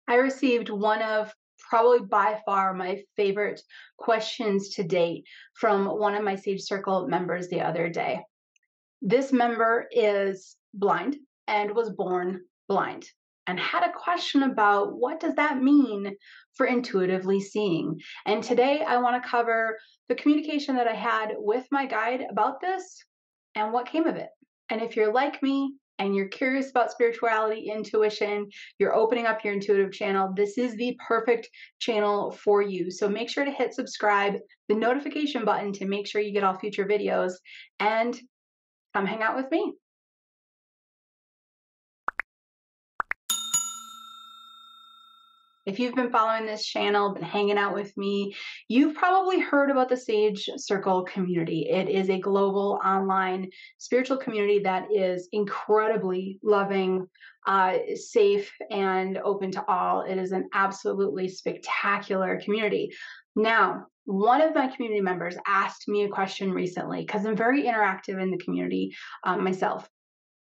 I received one of probably by far my favorite questions to date from one of my Sage Circle members the other day. This member is blind and was born blind and had a question about what does that mean for intuitively seeing. And today I want to cover the communication that I had with my guide about this and what came of it. And if you're like me and you're curious about spirituality, intuition, you're opening up your intuitive channel, this is the perfect channel for you. So make sure to hit subscribe, the notification button to make sure you get all future videos, and come hang out with me. If you've been following this channel, been hanging out with me, you've probably heard about the Sage Circle community. It is a global online spiritual community that is incredibly loving, safe, and open to all. It is an absolutely spectacular community. Now, one of my community members asked me a question recently because I'm very interactive in the community myself.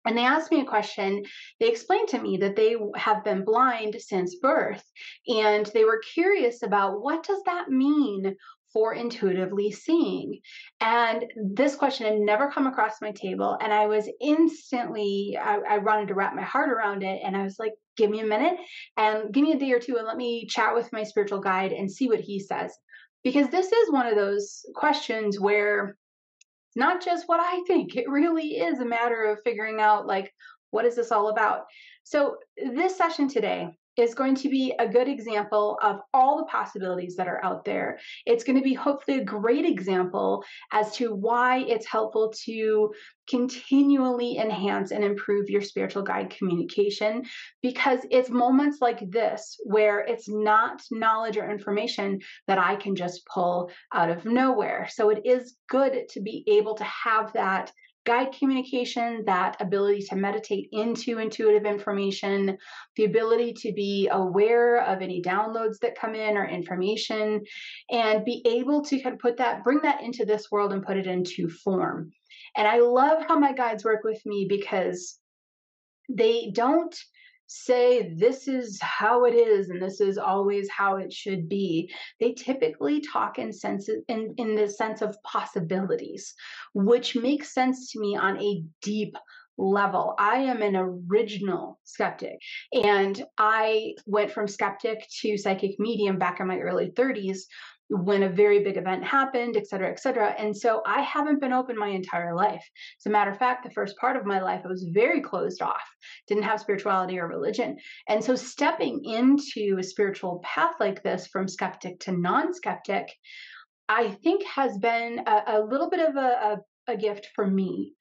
And they asked me a question. They explained to me that they have been blind since birth, and they were curious about what does that mean for intuitively seeing. And this question had never come across my table, and I was instantly, I wanted to wrap my heart around it, and I was like, give me a minute and give me a day or two and let me chat with my spiritual guide and see what he says. Because this is one of those questions where not just what I think. It really is a matter of figuring out, like, what is this all about? So, this session today is going to be a good example of all the possibilities that are out there. It's going to be hopefully a great example as to why it's helpful to continually enhance and improve your spiritual guide communication, because it's moments like this where it's not knowledge or information that I can just pull out of nowhere. So it is good to be able to have that guide communication, that ability to meditate into intuitive information, the ability to be aware of any downloads that come in or information, and be able to kind of bring that into this world and put it into form. And I love how my guides work with me because they don't say this is how it is and this is always how it should be. They typically talk in the sense of possibilities, which makes sense to me on a deep level. I am an original skeptic, and I went from skeptic to psychic medium back in my early 30s when a very big event happened, et cetera, et cetera. And so I haven't been open my entire life. As a matter of fact, the first part of my life, I was very closed off, didn't have spirituality or religion. And so stepping into a spiritual path like this from skeptic to non-skeptic, I think has been a little bit of a gift for me,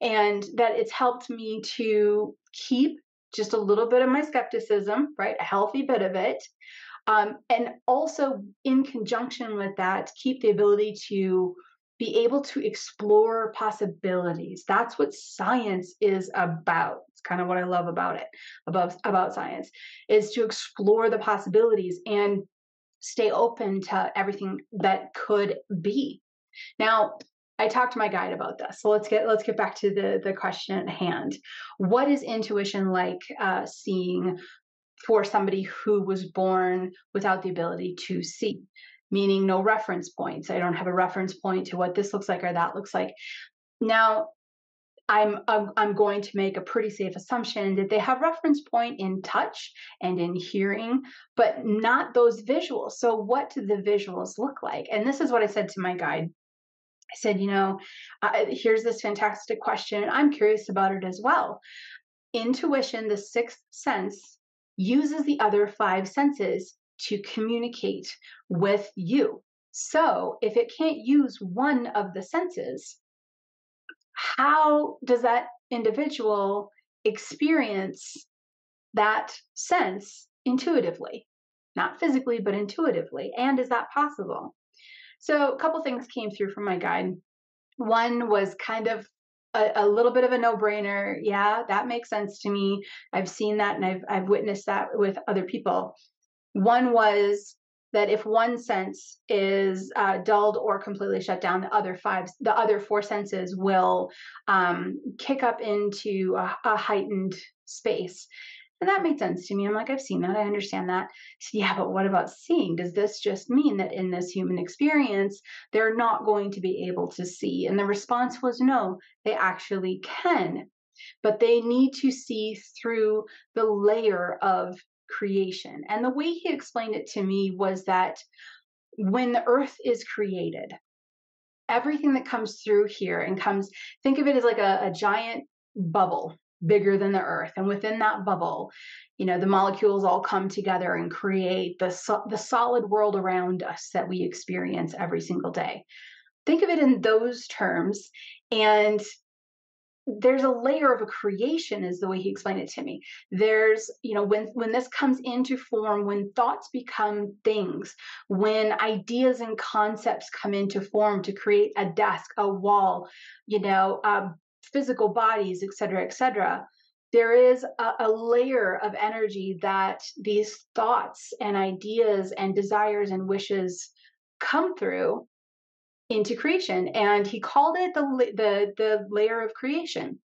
and that it's helped me to keep just a little bit of my skepticism, right? A healthy bit of it. And also, in conjunction with that, keep the ability to be able to explore possibilities. That's what science is about. It's kind of what I love about it, about science, is to explore the possibilities and stay open to everything that could be. Now, I talked to my guide about this, so let's get back to the question at hand. What is intuition like seeing for somebody who was born without the ability to see, meaning no reference points? I don't have a reference point to what this looks like or that looks like. Now, I'm going to make a pretty safe assumption that they have reference point in touch and in hearing, but not those visuals. So what do the visuals look like? And this is what I said to my guide. I said, here's this fantastic question. I'm curious about it as well. Intuition, the sixth sense, uses the other five senses to communicate with you. So if it can't use one of the senses, how does that individual experience that sense intuitively? Not physically, but intuitively. And is that possible? So a couple things came through from my guide. One was kind of a little bit of a no-brainer. Yeah, that makes sense to me. I've seen that and I've witnessed that with other people. One was that if one sense is dulled or completely shut down, the other four senses will kick up into a heightened space. And that made sense to me. I'm like, I've seen that. I understand that. So, yeah, but what about seeing? Does this just mean that in this human experience, they're not going to be able to see? And the response was no, they actually can, but they need to see through the layer of creation. And the way he explained it to me was that when the earth is created, everything that comes through here and comes, think of it as like a giant bubble bigger than the earth, and within that bubble, the molecules all come together and create the solid world around us that we experience every single day. Think of it in those terms. And there's a layer of a creation, is the way he explained it to me. There's, when this comes into form, when thoughts become things, when ideas and concepts come into form to create a desk, a wall, physical bodies, et cetera, there is a layer of energy that these thoughts and ideas and desires and wishes come through into creation. And he called it the layer of creation.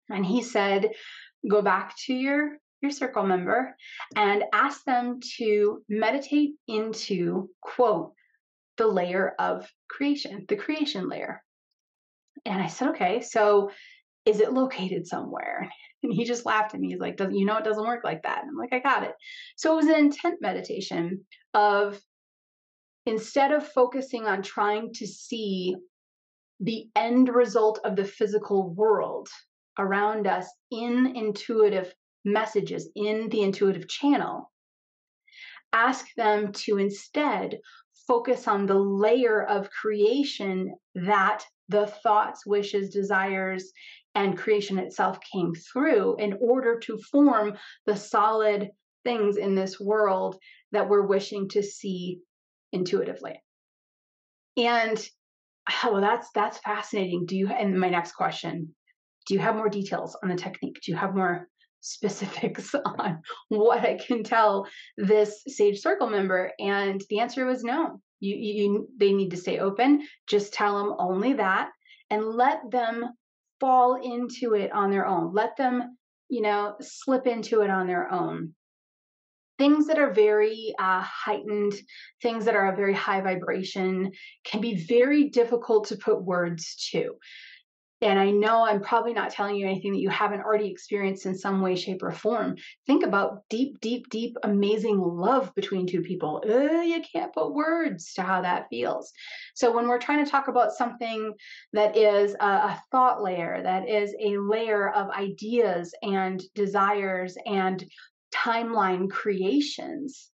And he said, go back to your circle member and ask them to meditate into, quote, the layer of creation, the creation layer. And I said, okay, so is it located somewhere? And he just laughed at me. He's like, it doesn't work like that. And I'm like, I got it. So it was an intent meditation of, instead of focusing on trying to see the end result of the physical world around us in intuitive messages, in the intuitive channel, ask them to instead focus on the layer of creation that the thoughts, wishes, desires, and creation itself came through in order to form the solid things in this world that we're wishing to see intuitively. And well, that's fascinating. And my next question, do you have more details on the technique? Do you have more specifics on what I can tell this Sage Circle member? And the answer was no. They need to stay open. Just tell them only that, and let them fall into it on their own. Let them, slip into it on their own. Things that are very heightened, things that are a very high vibration, can be very difficult to put words to. And I know I'm probably not telling you anything that you haven't already experienced in some way, shape, or form. Think about deep, deep, deep, amazing love between two people. You can't put words to how that feels. So when we're trying to talk about something that is a thought layer, that is a layer of ideas and desires and timeline creations,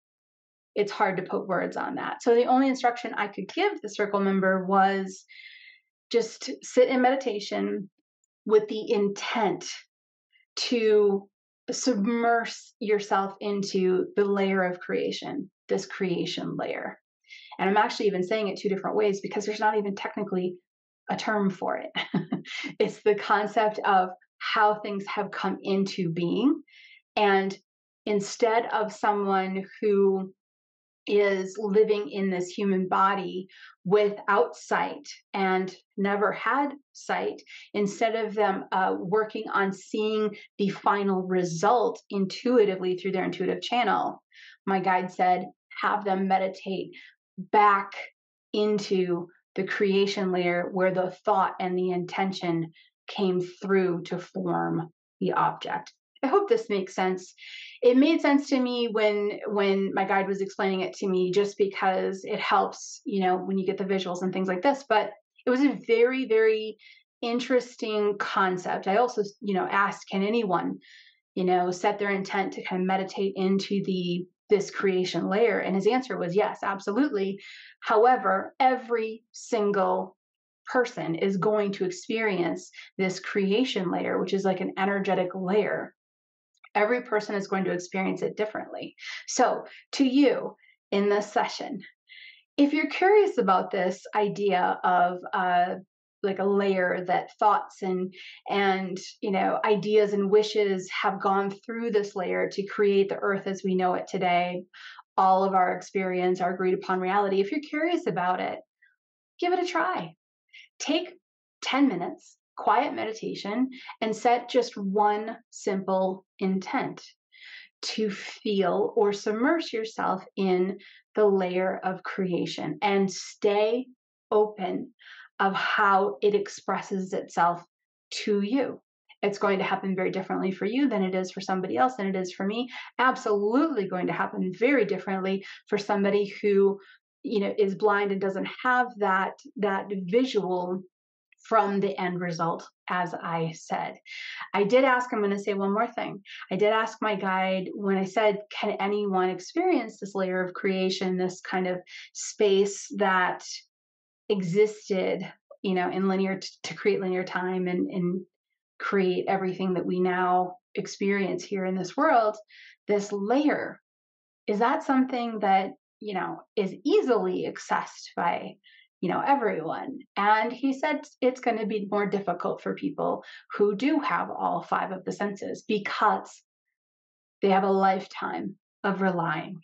it's hard to put words on that. So the only instruction I could give the circle member was just sit in meditation with the intent to submerge yourself into the layer of creation, this creation layer. And I'm actually even saying it two different ways because there's not even technically a term for it. It's the concept of how things have come into being. And instead of someone who is living in this human body without sight and never had sight, instead of them working on seeing the final result intuitively through their intuitive channel, my guide said, have them meditate back into the creation layer where the thought and the intention came through to form the object. I hope this makes sense. It made sense to me when my guide was explaining it to me, just because it helps, when you get the visuals and things like this. But it was a very, very interesting concept. I also, asked, can anyone, set their intent to kind of meditate into this creation layer? And his answer was yes, absolutely. However, every single person is going to experience this creation layer, which is like an energetic layer. Every person is going to experience it differently. So to you in this session, if you're curious about this idea of like a layer that thoughts and ideas and wishes have gone through this layer to create the earth as we know it today, all of our experience, our agreed upon reality, if you're curious about it, give it a try. Take 10 minutes, quiet meditation, and set just one simple intent. to feel or submerge yourself in the layer of creation and stay open of how it expresses itself to you. It's going to happen very differently for you than it is for somebody else than it is for me. Absolutely going to happen very differently for somebody who, is blind and doesn't have that visual from the end result, as I said. I did ask, I'm going to say one more thing. I did ask my guide when I said, can anyone experience this layer of creation, this kind of space that existed, in linear to create linear time and create everything that we now experience here in this world, this layer, is that something that, is easily accessed by, everyone? And he said it's going to be more difficult for people who do have all five of the senses because they have a lifetime of relying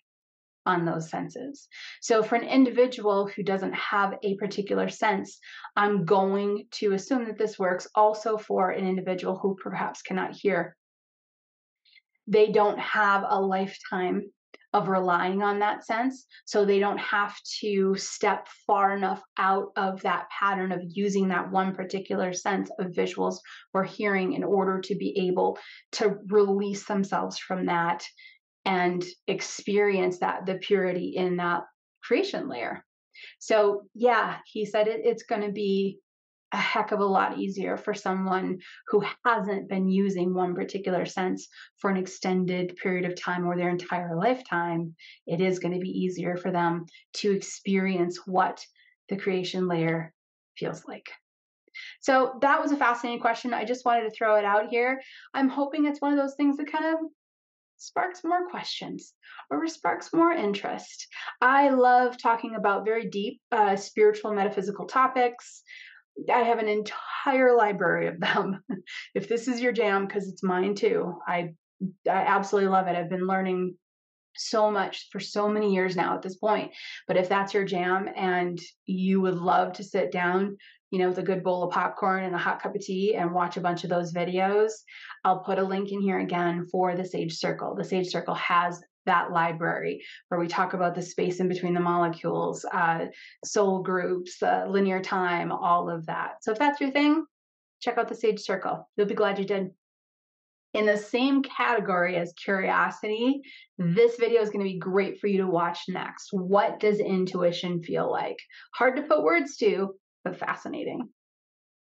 on those senses. So for an individual who doesn't have a particular sense, I'm going to assume that this works also for an individual who perhaps cannot hear. They don't have a lifetime of relying on that sense, so they don't have to step far enough out of that pattern of using that one particular sense of visuals or hearing in order to be able to release themselves from that and experience the purity in that creation layer. So yeah, he said it's going to be a heck of a lot easier for someone who hasn't been using one particular sense for an extended period of time or their entire lifetime. It is going to be easier for them to experience what the creation layer feels like. So that was a fascinating question. I just wanted to throw it out here. I'm hoping it's one of those things that kind of sparks more questions or sparks more interest. I love talking about very deep spiritual metaphysical topics. I have an entire library of them. If this is your jam, because it's mine too, I absolutely love it. I've been learning so much for so many years now at this point. But if that's your jam and you would love to sit down, with a good bowl of popcorn and a hot cup of tea and watch a bunch of those videos, I'll put a link in here again for the Sage Circle. The Sage Circle has that library where we talk about the space in between the molecules, soul groups, linear time, all of that. So if that's your thing, check out the Sage Circle. You'll be glad you did. In the same category as curiosity, this video is going to be great for you to watch next. What does intuition feel like? Hard to put words to, but fascinating.